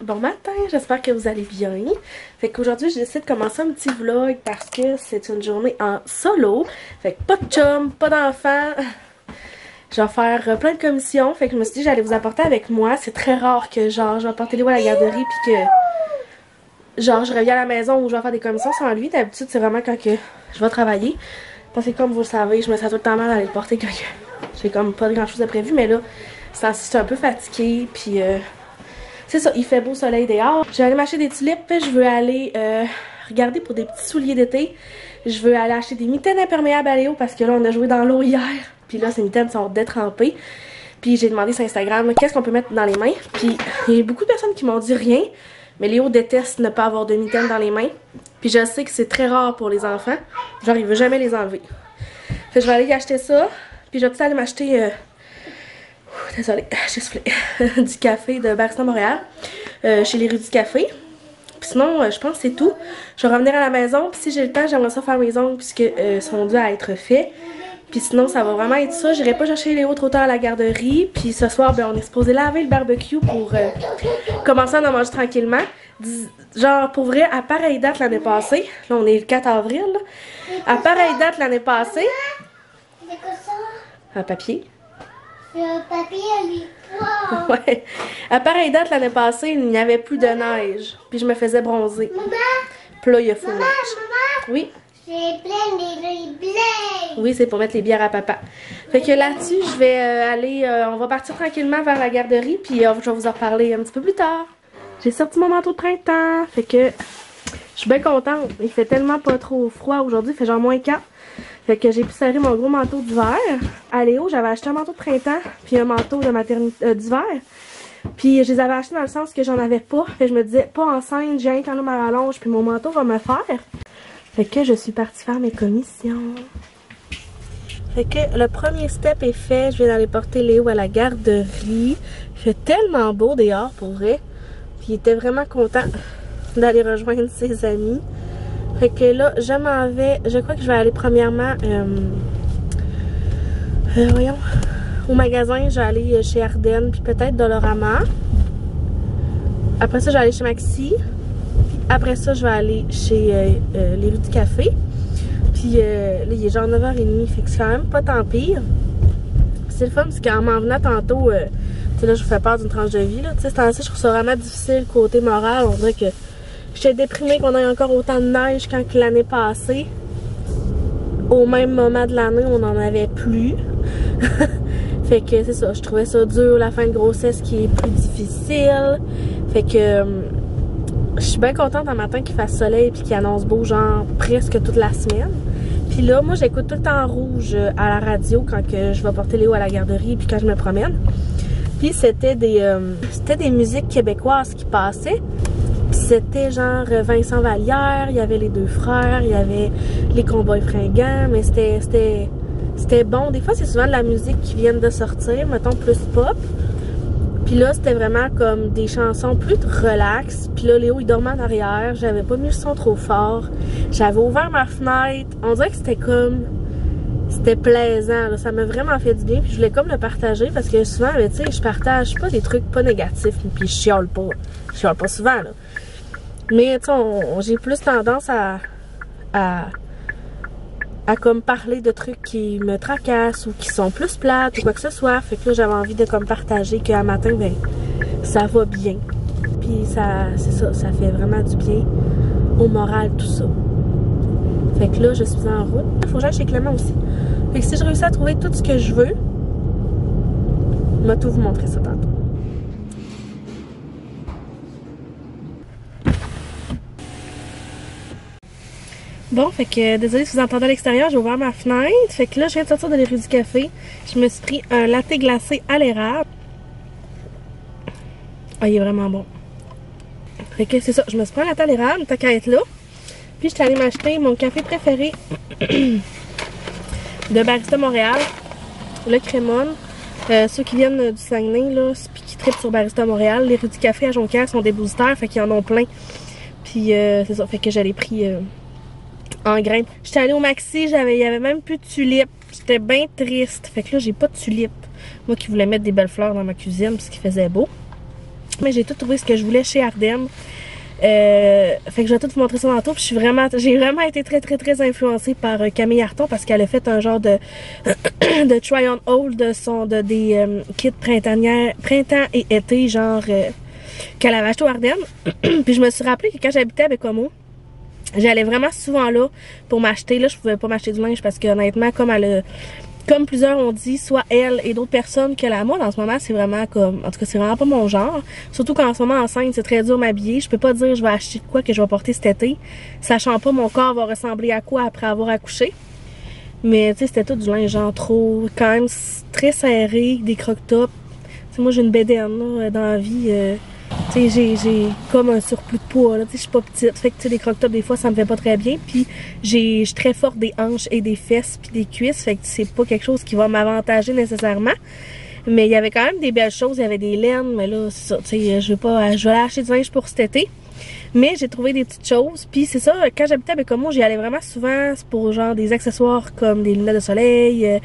Bon matin, j'espère que vous allez bien. Fait qu'aujourd'hui, je décide de commencer un petit vlog parce que c'est une journée en solo. Fait que pas de chum, pas d'enfant. Je vais faire plein de commissions. Fait que je me suis dit que j'allais vous apporter avec moi. C'est très rare que genre je vais apporter Léo à la garderie puis que genre je reviens à la maison où je vais faire des commissions sans lui. D'habitude, c'est vraiment quand que je vais travailler. Parce que comme vous le savez, je me sens tout le temps mal d'aller le porter quand j'ai comme pas grand chose de prévu. Mais là, c'est un peu fatigué puis c'est ça, il fait beau soleil dehors. Je vais aller m'acheter des tulipes. Je veux aller regarder pour des petits souliers d'été. Je veux aller acheter des mitaines imperméables à Léo parce que là, on a joué dans l'eau hier. Puis là, ces mitaines sont détrempées. Puis j'ai demandé sur Instagram qu'est-ce qu'on peut mettre dans les mains. Puis il y a beaucoup de personnes qui m'ont dit rien. Mais Léo déteste ne pas avoir de mitaines dans les mains. Puis je sais que c'est très rare pour les enfants. Genre, il veut jamais les enlever. Fait que je vais aller y acheter ça. Puis je vais peut-être aller m'acheter... désolée, j'ai soufflé. Du café de Barista Montréal. Chez les rues du café. Puis sinon, je pense que c'est tout. Je vais revenir à la maison. Puis si j'ai le temps, j'aimerais ça faire mes ongles puisque sont dus à être faits. Puis sinon, ça va vraiment être ça. J'irai pas chercher Léo trop tard à la garderie. Puis ce soir, ben, on est supposé laver le barbecue pour commencer à en manger tranquillement. Genre, pour vrai, à pareille date l'année passée. Là, on est le 4 avril. Là. À pareille date l'année passée. C'est quoi ça? Un papier. Le papier, lui. Wow. Ouais. À pareille date l'année passée, il n'y avait plus de neige. Puis je me faisais bronzer. Maman! Puis là, il y a full Maman, neige. maman! Oui. J'ai plein de blés. Oui, c'est pour mettre les bières à papa. Fait que là-dessus, je vais aller... on va partir tranquillement vers la garderie. Puis je vais vous en reparler un petit peu plus tard. J'ai sorti mon manteau de printemps. Fait que je suis bien contente. Il fait tellement pas trop froid aujourd'hui. Il fait genre -4. Fait que j'ai pu serrer mon gros manteau d'hiver. À Léo, j'avais acheté un manteau de printemps. Puis un manteau de maternité d'hiver. Puis je les avais achetés dans le sens que j'en avais pas. Fait que je me disais, pas enceinte, j'ai un quand ma rallonge. Puis mon manteau va me faire. Fait que je suis partie faire mes commissions. Fait que le premier step est fait. Je vais aller porter Léo à la garderie. Il fait tellement beau dehors pour vrai. Puis il était vraiment content d'aller rejoindre ses amis. Fait que là, je m'en vais. Je crois que je vais aller premièrement voyons, au magasin. Je vais aller chez Ardennes. Puis peut-être Dolorama. Après ça, je vais aller chez Maxi. Après ça, je vais aller chez les rues du café. Puis là, il est genre 9h30. Fait que c'est quand même pas tant pire. C'est le fun parce qu'en m'en venant tantôt, tu sais, là, je vous fais peur d'une tranche de vie. Tu sais, c'est ainsi, je trouve ça vraiment difficile côté moral. On dirait que j'étais déprimée qu'on ait encore autant de neige quand que l'année passée. Au même moment de l'année, on n'en avait plus. Fait que c'est ça, je trouvais ça dur, la fin de grossesse qui est plus difficile. Fait que je suis bien contente un matin qu'il fasse soleil puis qu'il annonce beau genre presque toute la semaine. Puis là, moi j'écoute tout le temps rouge à la radio quand que je vais porter Léo à la garderie puis quand je me promène. Puis c'était des musiques québécoises qui passaient. Puis c'était genre Vincent Vallière, il y avait les deux frères, il y avait les Cowboys fringants, mais c'était bon. Des fois c'est souvent de la musique qui vient de sortir, mettons plus pop. Puis là, c'était vraiment comme des chansons plus relax. Puis là, Léo, il dormait en arrière. J'avais pas mis le son trop fort. J'avais ouvert ma fenêtre. On dirait que c'était comme... C'était plaisant. Là. Ça m'a vraiment fait du bien. Puis je voulais comme le partager parce que souvent, tu sais, je partage pas des trucs pas négatifs. Puis je chiale pas. Je chiale pas souvent, là. Mais, tu sais, j'ai plus tendance à comme parler de trucs qui me tracassent ou qui sont plus plates ou quoi que ce soit. Fait que là, j'avais envie de comme partager qu'un matin, ben, ça va bien. Puis ça, c'est ça, ça fait vraiment du bien au moral, tout ça. Fait que là, je suis en route. Il faut que j'aille chez Clément aussi. Fait que si je réussis à trouver tout ce que je veux, je vais tout vous montrer ça tantôt. Bon, fait que désolé si vous entendez à l'extérieur, j'ai ouvert ma fenêtre. Fait que là, je viens de sortir de les rues du café. Je me suis pris un latte glacé à l'érable. Ah, il est vraiment bon. Fait que c'est ça, je me suis pris un latte à l'érable, tant qu'à être là. Puis je suis allée m'acheter mon café préféré de Barista Montréal, le Crémone. Ceux qui viennent du Saguenay, là, puis qui trippent sur Barista Montréal, les rues du café à Jonquière sont dépositaires, fait qu'ils en ont plein. Puis c'est ça, fait que j'allais pris... en grain. J'étais allée au Maxi, il y avait même plus de tulipes. J'étais bien triste. Fait que là, j'ai pas de tulipes. Moi qui voulais mettre des belles fleurs dans ma cuisine parce qu'il faisait beau. Mais j'ai tout trouvé ce que je voulais chez Ardenne. Fait que je vais tout vous montrer ça tantôt. Puis j'ai vraiment été très influencée par Camille Arton parce qu'elle a fait un genre de de try on hold de des kits printemps et été genre qu'elle avait acheté au Ardennes. Puis je me suis rappelé que quand j'habitais à Bécomo, j'allais vraiment souvent là pour m'acheter. Là, je pouvais pas m'acheter du linge parce que honnêtement, comme plusieurs ont dit, soit elle et d'autres personnes que la mode en ce moment, c'est vraiment comme... En tout cas, c'est vraiment pas mon genre. Surtout qu'en ce moment, enceinte, c'est très dur m'habiller. Je peux pas dire je vais acheter quoi que je vais porter cet été, sachant pas mon corps va ressembler à quoi après avoir accouché. Mais tu sais, c'était tout du linge genre trop... quand même très serré, des croque-tops. Tu sais, moi j'ai une bédaine là, dans la vie. Tu sais, j'ai comme un surplus de poids, là, tu sais, je suis pas petite, fait que tu sais, les croque-tops, des fois, ça me fait pas très bien, puis je suis très forte des hanches et des fesses puis des cuisses, fait que c'est pas quelque chose qui va m'avantager nécessairement, mais il y avait quand même des belles choses, il y avait des laines, mais là, c'est ça, tu sais, je vais aller acheter du linge pour cet été, mais j'ai trouvé des petites choses, puis c'est ça, quand j'habitais à Bécomo, j'y allais vraiment souvent pour genre des accessoires comme des lunettes de soleil,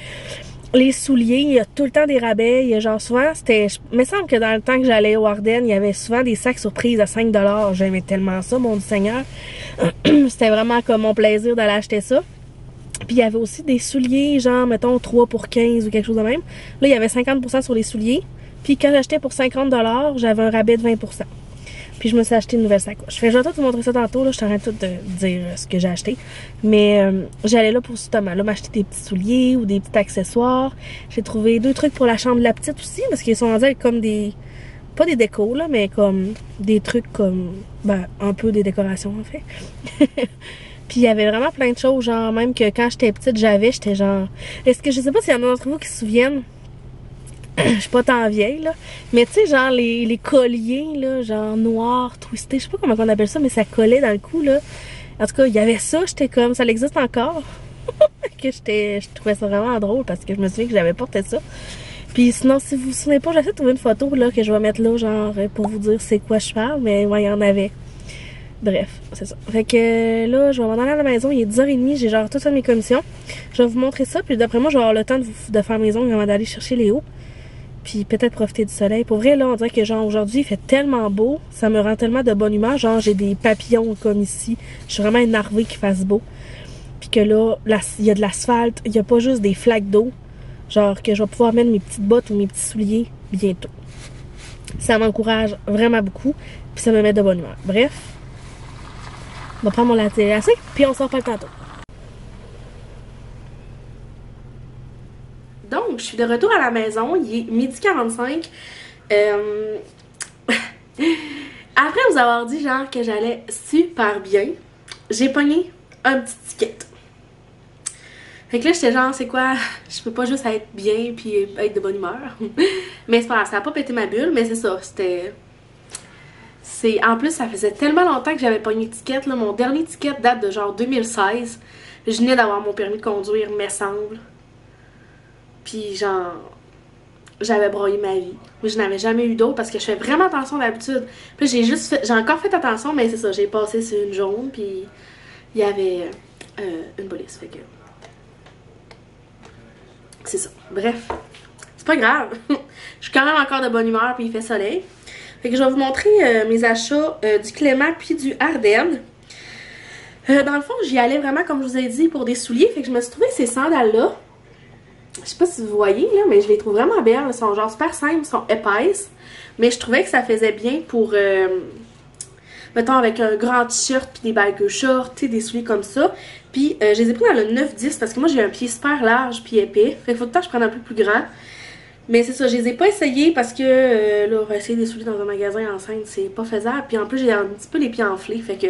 les souliers, il y a tout le temps des rabais, il y a genre souvent, il me semble que dans le temps que j'allais au Ardennes, il y avait souvent des sacs surprises à 5$, j'aimais tellement ça, mon Seigneur. C'était vraiment comme mon plaisir d'aller acheter ça. Puis il y avait aussi des souliers, genre mettons 3 pour 15 ou quelque chose de même. Là, il y avait 50% sur les souliers, puis quand j'achetais pour 50$, j'avais un rabais de 20%. Puis je me suis acheté une nouvelle sacoche. Je vais tout vous montrer ça tantôt, là, je suis en train de tout dire ce que j'ai acheté. Mais j'allais là pour justement là m'acheter des petits souliers ou des petits accessoires. J'ai trouvé 2 trucs pour la chambre de la petite aussi, parce qu'ils sont rendus avec comme des... pas des décos là, mais comme des trucs comme... ben, un peu des décorations en fait. Puis il y avait vraiment plein de choses, genre même que quand j'étais petite, j'étais genre... Est-ce que je sais pas s'il y en a d'entre vous qui se souviennent? Je suis pas tant vieille, là. Mais tu sais, genre, les colliers, là, genre, noirs, twistés. Je sais pas comment on appelle ça, mais ça collait dans le cou, là. En tout cas, il y avait ça, j'étais comme, ça existe encore. Que je trouvais ça vraiment drôle parce que je me souviens que j'avais porté ça. Puis sinon, si vous vous souvenez pas, j'essaie de trouver une photo, là, que je vais mettre là, genre, pour vous dire c'est quoi je parle, mais ouais, il y en avait. Bref, c'est ça. Fait que là, je vais m'en aller à la maison, il est 10h30, j'ai genre toutes mes commissions. Je vais vous montrer ça, puis d'après moi, je vais avoir le temps de faire mes ongles avant d'aller chercher Léo. Puis peut-être profiter du soleil. Pour vrai, là, on dirait que genre aujourd'hui, il fait tellement beau. Ça me rend tellement de bonne humeur. Genre, j'ai des papillons comme ici. Je suis vraiment énervée qu'il fasse beau. Puis que là, il y a de l'asphalte. Il n'y a pas juste des flaques d'eau. Genre que je vais pouvoir mettre mes petites bottes ou mes petits souliers bientôt. Ça m'encourage vraiment beaucoup. Puis ça me met de bonne humeur. Bref, on va prendre mon latte glacé. Puis on se reparle tantôt. Donc, je suis de retour à la maison, il est 12h45. Après vous avoir dit genre que j'allais super bien, j'ai pogné un petit ticket. Fait que là, j'étais genre, c'est quoi, je peux pas juste être bien puis être de bonne humeur. Mais c'est pas grave, ça a pas pété ma bulle, mais c'est ça, en plus, ça faisait tellement longtemps que j'avais pogné le ticket, là. Mon dernier ticket date de genre 2016. Je venais d'avoir mon permis de conduire, me semble. Puis genre, j'avais broyé ma vie. Mais je n'avais jamais eu d'autre parce que je fais vraiment attention d'habitude. Puis j'ai encore fait attention, mais c'est ça, j'ai passé sur une jaune, puis il y avait une police, fait que... C'est ça. Bref, c'est pas grave. Je suis quand même encore de bonne humeur, puis il fait soleil. Fait que je vais vous montrer mes achats du Clément puis du Ardenne. Dans le fond, j'y allais vraiment, comme je vous ai dit, pour des souliers. Fait que je me suis trouvé ces sandales-là. Je sais pas si vous voyez, là, mais je les trouve vraiment belles. Elles sont genre super simples, elles sont épaisses. Mais je trouvais que ça faisait bien pour, mettons, avec un grand t-shirt puis des bagues shorts, tu sais, des souliers comme ça. Puis je les ai pris dans le 9-10 parce que moi j'ai un pied super large puis épais. Fait qu'il faut tout le temps que je prenne un peu plus grand. Mais c'est ça, je les ai pas essayés parce que, là, essayer des souliers dans un magasin enceinte, c'est pas faisable. Puis en plus, j'ai un petit peu les pieds enflés, fait que...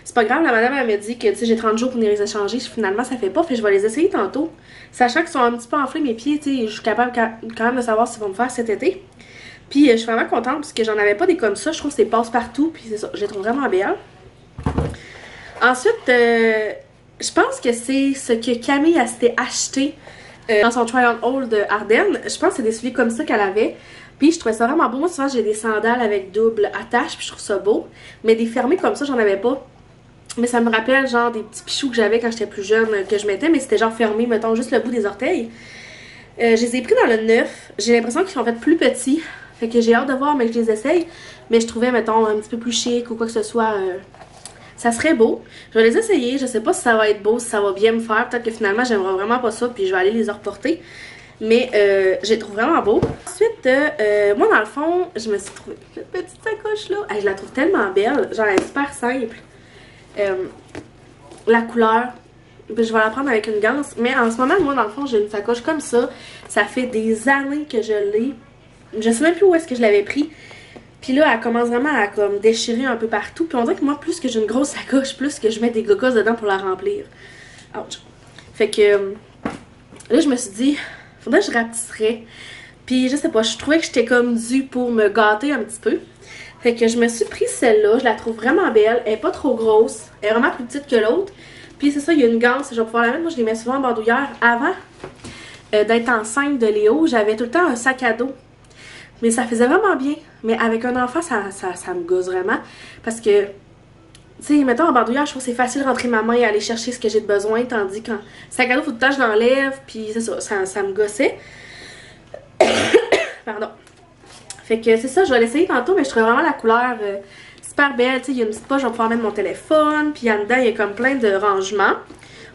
C'est pas grave, la madame elle m'a dit que tu sais j'ai 30 jours pour les échanger, finalement ça fait pas, fait que je vais les essayer tantôt. Sachant qu'ils sont un petit peu enflés mes pieds, tu sais, je suis capable quand même de savoir s'ils vont me faire cet été. Puis je suis vraiment contente parce que j'en avais pas des comme ça, je trouve que c'est passe-partout, puis c'est ça, je les trouve vraiment belles. Ensuite, je pense que c'est ce que Camille s'était acheté dans son try on hold de Ardenne. Je pense que c'est des souliers comme ça qu'elle avait. Puis je trouvais ça vraiment beau. Moi souvent j'ai des sandales avec double attache, puis je trouve ça beau. Mais des fermés comme ça, j'en avais pas. Mais ça me rappelle genre des petits pichous que j'avais quand j'étais plus jeune que je mettais, mais c'était genre fermé, mettons juste le bout des orteils. Je les ai pris dans le 9. J'ai l'impression qu'ils sont en fait plus petits. Fait que j'ai hâte de voir, mais que je les essaye. Mais je trouvais, mettons, un petit peu plus chic ou quoi que ce soit. Ça serait beau. Je vais les essayer. Je sais pas si ça va être beau, si ça va bien me faire. Peut-être que finalement, j'aimerais vraiment pas ça, puis je vais aller les reporter. Mais je les trouve vraiment beaux. Ensuite, moi, dans le fond, je me suis trouvé cette petite sacoche-là. Je la trouve tellement belle. Genre, elle est super simple. La couleur, puis je vais la prendre avec une ganse. Mais en ce moment, moi, dans le fond, j'ai une sacoche comme ça. Ça fait des années que je l'ai. Je sais même plus où est-ce que je l'avais pris. Puis là, elle commence vraiment à comme déchirer un peu partout. Puis on dirait que moi, plus que j'ai une grosse sacoche, plus que je mets des gogos dedans pour la remplir. Ouch. Fait que là, je me suis dit, faudrait que je rapetisserais. Puis je sais pas, je trouvais que j'étais comme due pour me gâter un petit peu. Fait que je me suis pris celle-là. Je la trouve vraiment belle. Elle est pas trop grosse. Elle est vraiment plus petite que l'autre. Puis c'est ça, il y a une ganse. Je vais pouvoir la mettre. Moi, je les mets souvent en bandoulière. Avant d'être enceinte de Léo, j'avais tout le temps un sac à dos. Mais ça faisait vraiment bien. Mais avec un enfant, ça me gosse vraiment. Parce que, tu sais, mettons en bandoulière, je trouve que c'est facile de rentrer ma main et aller chercher ce que j'ai de besoin. Tandis qu'en sac à dos, faut tout le temps que je l'enlève. Puis c'est ça me gossait. Pardon. Fait que c'est ça, je vais l'essayer tantôt. Mais je trouve vraiment la couleur super belle. Tu sais, il y a une petite poche, je vais pouvoir mettre mon téléphone. Puis en dedans, il y a comme plein de rangements.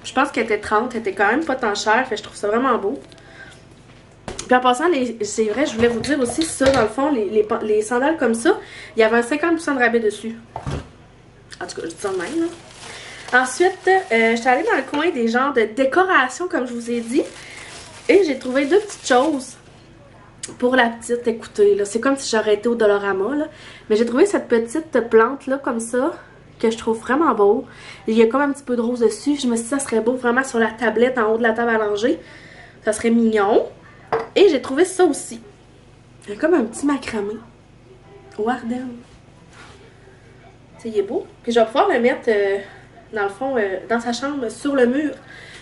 Je pense qu'elle était 30. Elle était quand même pas tant chère. Fait que je trouve ça vraiment beau. Puis en passant, c'est vrai, je voulais vous dire aussi ça, dans le fond, les sandales comme ça, il y avait un 50% de rabais dessus. En tout cas, je dis ça de même, là. Ensuite, je suis allée dans le coin des genres de décoration, comme je vous ai dit. Et j'ai trouvé deux petites choses pour la petite. Écoutez, là, c'est comme si j'aurais été au Dollarama, là. Mais j'ai trouvé cette petite plante, là, comme ça, que je trouve vraiment beau. Il y a comme un petit peu de rose dessus. Je me suis dit, ça serait beau vraiment sur la tablette, en haut de la table à langer. Ça serait mignon. Et j'ai trouvé ça aussi. Il y a comme un petit macramé. Au Ardennes. Tu sais, il est beau. Puis je vais pouvoir le mettre, dans le fond, dans sa chambre, sur le mur.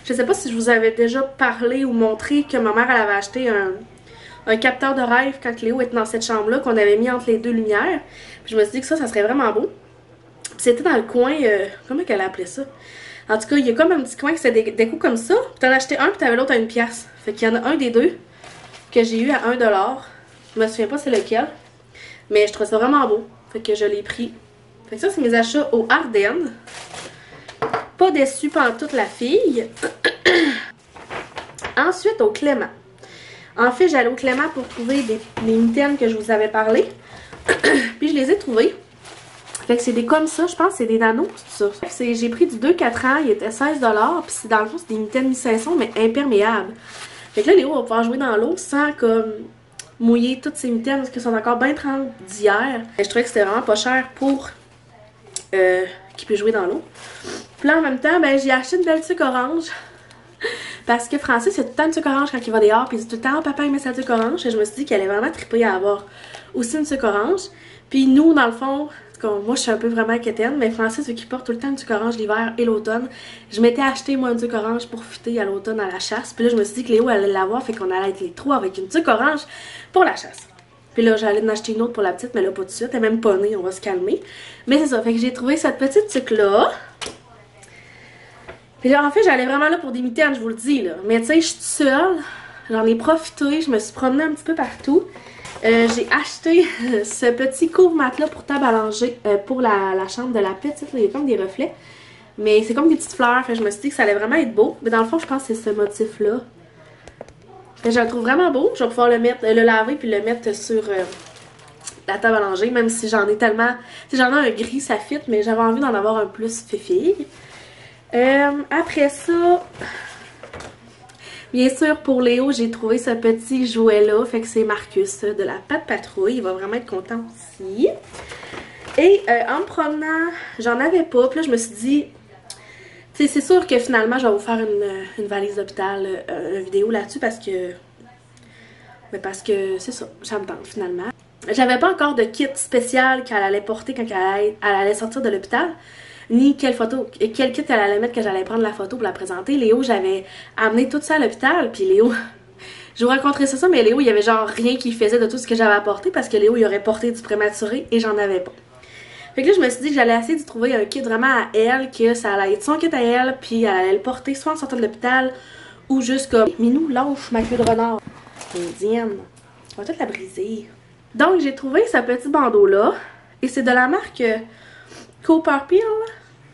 Je sais pas si je vous avais déjà parlé ou montré que ma mère, elle avait acheté un capteur de rêve quand Léo était dans cette chambre-là, qu'on avait mis entre les deux lumières. Puis je me suis dit que ça serait vraiment beau. C'était dans le coin, comment qu'elle appelait ça? En tout cas, il y a comme un petit coin qui s'est déco comme ça. Puis t'en as acheté un, puis t'avais l'autre à 1 pièce. Fait qu'il y en a un des deux que j'ai eu à 1 $. Je me souviens pas c'est lequel. Mais je trouve ça vraiment beau. Fait que je l'ai pris. Fait que ça, c'est mes achats au Ardennes. Pas déçue pantoute la fille. Ensuite, au Clément. En fait, j'allais au Clément pour trouver les mitaines que je vous avais parlé. Puis je les ai trouvées. Fait que c'est des comme ça, je pense que c'est des nanos, c'est ça. J'ai pris du 2-4 ans, il était 16 $. Puis dans le fond, c'est des mitaines mi-saison, mais imperméables. Fait que là, Léo va pouvoir jouer dans l'eau sans comme mouiller toutes ses mitaines parce qu'elles sont encore bien trempées d'hier. Je trouvais que c'était vraiment pas cher pour qu'il puisse jouer dans l'eau. Puis là, en même temps, ben j'ai acheté une belle tuque orange. Parce que Francis, il a tout le temps une tuque orange quand il va dehors. Puis il dit tout le temps, oh, papa, il met sa tuque orange. Et je me suis dit qu'elle allait vraiment triper à avoir aussi une tuque orange. Puis nous, dans le fond, moi je suis un peu vraiment quétaine, mais Francis, vu qu'il porte tout le temps une tuque orange l'hiver et l'automne, je m'étais acheté moi une tuque orange pour fitter à l'automne à la chasse. Puis là, je me suis dit que Léo allait l'avoir, fait qu'on allait être les trois avec une tuque orange pour la chasse. Puis là, j'allais en acheter une autre pour la petite, mais là, pas tout de suite. Elle est même pas née, on va se calmer. Mais c'est ça, fait que j'ai trouvé cette petite tuque-là. Puis là, en fait, j'allais vraiment là pour des mitaines, je vous le dis, là. Mais tu sais, je suis seule. J'en ai profité, je me suis promenée un petit peu partout. J'ai acheté ce petit couvre-matelas pour table à langer pour la chambre de la petite. Là, il y a comme des reflets. Mais c'est comme des petites fleurs. Fait, je me suis dit que ça allait vraiment être beau. Mais dans le fond, je pense que c'est ce motif-là. Je le trouve vraiment beau. Je vais pouvoir le laver puis le mettre sur la table à langer. Même si j'en ai tellement... Tu sais, j'en ai un gris, ça fit. Mais j'avais envie d'en avoir un plus fifille. Après ça... Bien sûr, pour Léo, j'ai trouvé ce petit jouet-là. Fait que c'est Marcus de la Patte Patrouille. Il va vraiment être content aussi. Et en me promenant, j'en avais pas. Puis là, je me suis dit... Tu sais, c'est sûr que finalement, je vais vous faire une valise d'hôpital, une vidéo là-dessus parce que... Mais parce que c'est ça, ça me tente finalement. J'avais pas encore de kit spécial qu'elle allait porter quand elle allait sortir de l'hôpital. Ni quel kit elle allait mettre que j'allais prendre la photo pour la présenter. Léo, j'avais amené tout ça à l'hôpital, puis Léo, je vous raconterai ça, mais Léo, il y avait genre rien qui faisait de tout ce que j'avais apporté parce que Léo, il aurait porté du prématuré et j'en avais pas. Fait que là, je me suis dit que j'allais essayer de trouver un kit vraiment à elle, que ça allait être son kit à elle, puis elle allait le porter soit en sortant de l'hôpital ou juste comme... Minou, lâche ma queue de renard. Indienne. On va peut-être la briser. Donc j'ai trouvé ce petit bandeau là. Et c'est de la marque Cooper Peel.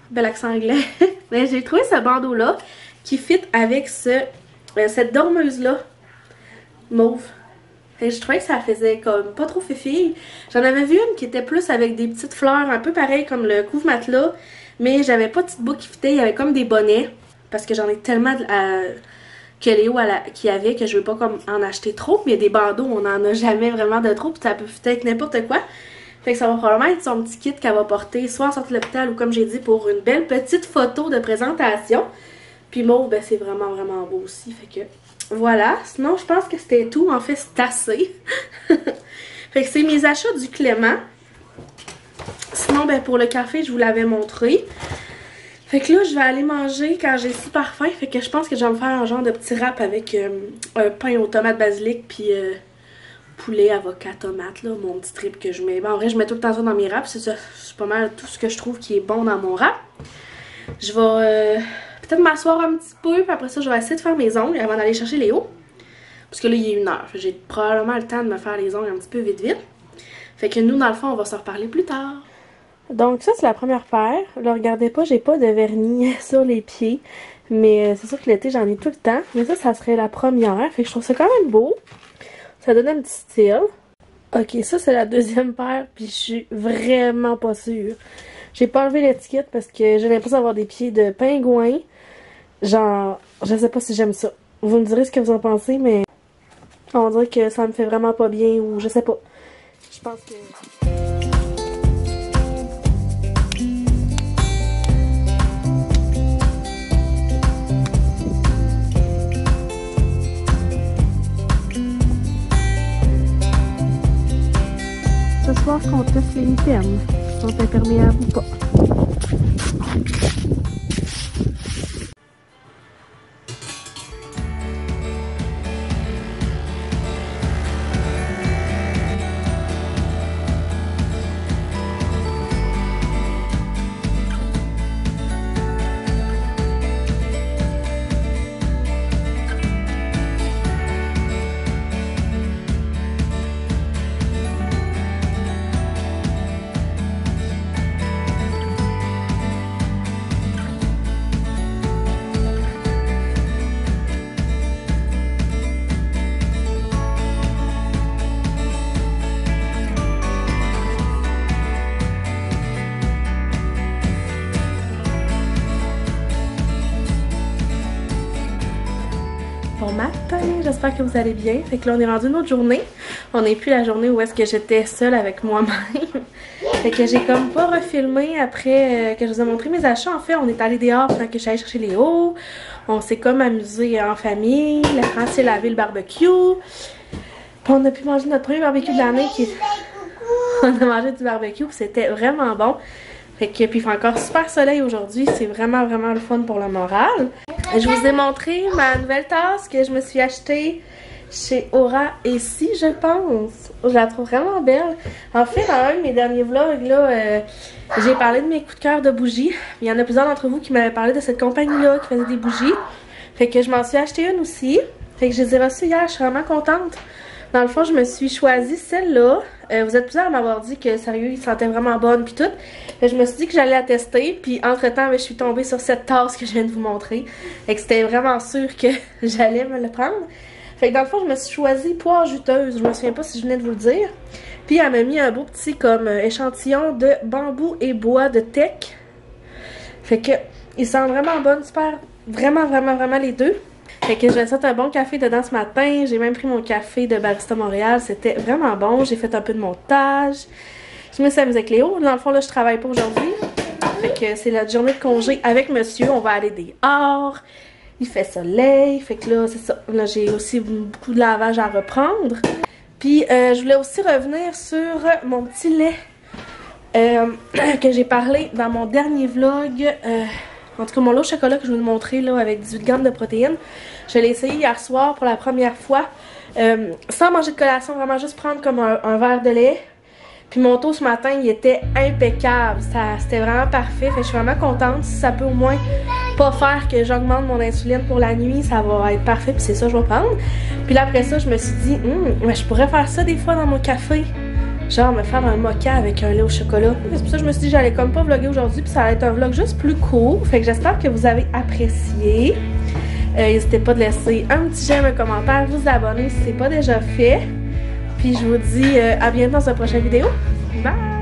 Bel accent anglais. Mais j'ai trouvé ce bandeau là qui fit avec cette dormeuse là. Mauve. Et je trouvais que ça faisait comme pas trop fifille. J'en avais vu une qui était plus avec des petites fleurs, un peu pareil comme le couvre-matelas. Mais j'avais pas de petite boucle qui fitait, il y avait comme des bonnets. Parce que j'en ai tellement que Léo qui avait que je veux pas comme en acheter trop. Mais des bandeaux, on en a jamais vraiment de trop. Puis ça peut fitter avec n'importe quoi. Fait que ça va probablement être son petit kit qu'elle va porter soit en sortie de l'hôpital ou comme j'ai dit pour une belle petite photo de présentation. Puis mauve, ben c'est vraiment vraiment beau aussi. Fait que voilà. Sinon je pense que c'était tout. En fait c'est assez. Fait que c'est mes achats du Clément. Sinon ben pour le café je vous l'avais montré. Fait que là je vais aller manger quand j'ai super faim. Fait que je pense que je vais me faire un genre de petit wrap avec un pain aux tomates basilic puis poulet, avocat, tomate, là, mon petit trip que je mets. Ben, en vrai, je mets tout le temps ça dans mes wraps. C'est pas mal tout ce que je trouve qui est bon dans mon wrap. Je vais peut-être m'asseoir un petit peu, puis après ça, je vais essayer de faire mes ongles avant d'aller chercher Léo. Parce que là, il est 1h. J'ai probablement le temps de me faire les ongles un petit peu vite. Fait que nous, dans le fond, on va se reparler plus tard. Donc ça, c'est la première paire. Là, regardez pas, j'ai pas de vernis sur les pieds. Mais c'est sûr que l'été, j'en ai tout le temps. Mais ça serait la première. Fait que je trouve ça quand même beau. Ça donne un petit style. Ok, ça c'est la deuxième paire, puis je suis vraiment pas sûre. J'ai pas enlevé l'étiquette parce que j'ai l'impression d'avoir des pieds de pingouin. Genre, je sais pas si j'aime ça. Vous me direz ce que vous en pensez, mais on dirait que ça me fait vraiment pas bien ou je sais pas. Je pense que... Ce soir qu'on teste les mitaines, sont imperméables ou pas. Bon matin, j'espère que vous allez bien. Fait que là on est rendu une autre journée. On n'est plus la journée où est-ce que j'étais seule avec moi-même. Fait que j'ai comme pas refilmé après que je vous ai montré mes achats. En fait, on est allé dehors pendant que j'allais chercher Léo. On s'est comme amusé en famille. La France s'est lavé le barbecue. Puis on a pu manger notre premier barbecue de l'année. On a mangé du barbecue, c'était vraiment bon. Fait que, puis il fait encore super soleil aujourd'hui, c'est vraiment vraiment le fun pour le moral. Je vous ai montré ma nouvelle tasse que je me suis achetée chez Aura et Si, je pense. Je la trouve vraiment belle. En fait, dans un de mes derniers vlogs, là, j'ai parlé de mes coups de cœur de bougies. Il y en a plusieurs d'entre vous qui m'avaient parlé de cette compagnie-là qui faisait des bougies. Fait que je m'en suis acheté une aussi. Fait que je les ai reçues hier, je suis vraiment contente. Dans le fond, je me suis choisi celle-là. Vous êtes plusieurs à m'avoir dit que, sérieux, il sentait vraiment bonne puis tout. Je me suis dit que j'allais la tester. Puis, entre-temps, je suis tombée sur cette tasse que je viens de vous montrer. Fait que c'était vraiment sûr que j'allais me le prendre. Fait que dans le fond, je me suis choisi poire juteuse. Je me souviens pas si je venais de vous le dire. Puis, elle m'a mis un beau petit comme échantillon de bambou et bois de teck. Fait que, ils sentent vraiment bonnes, super. Vraiment, vraiment, vraiment les deux. Fait que j'ai fait un bon café dedans ce matin. J'ai même pris mon café de Barista Montréal. C'était vraiment bon. J'ai fait un peu de montage. Je me suis amusée avec Léo. Dans le fond, là, je travaille pas aujourd'hui. Fait que c'est la journée de congé avec monsieur. On va aller dehors. Il fait soleil. Fait que là, c'est ça. Là, j'ai aussi beaucoup de lavage à reprendre. Puis, je voulais aussi revenir sur mon petit lait que j'ai parlé dans mon dernier vlog. En tout cas, mon lot au chocolat que je vais vous montrer là, avec 18 grammes de protéines. Je l'ai essayé hier soir pour la première fois. Sans manger de collation, vraiment juste prendre comme un verre de lait. Puis mon taux ce matin, il était impeccable. C'était vraiment parfait. Fait que je suis vraiment contente. Si ça peut au moins pas faire que j'augmente mon insuline pour la nuit, ça va être parfait. Puis c'est ça que je vais prendre. Puis là, après ça, je me suis dit, je pourrais faire ça des fois dans mon café. genre me faire un mocha avec un lait au chocolat. C'est pour ça que je me suis dit que j'allais comme pas vlogger aujourd'hui, puis ça allait être un vlog juste plus court. Fait que j'espère que vous avez apprécié. N'hésitez pas de laisser un petit j'aime, un commentaire, vous abonner si c'est pas déjà fait. Puis je vous dis à bientôt dans une prochaine vidéo. Bye!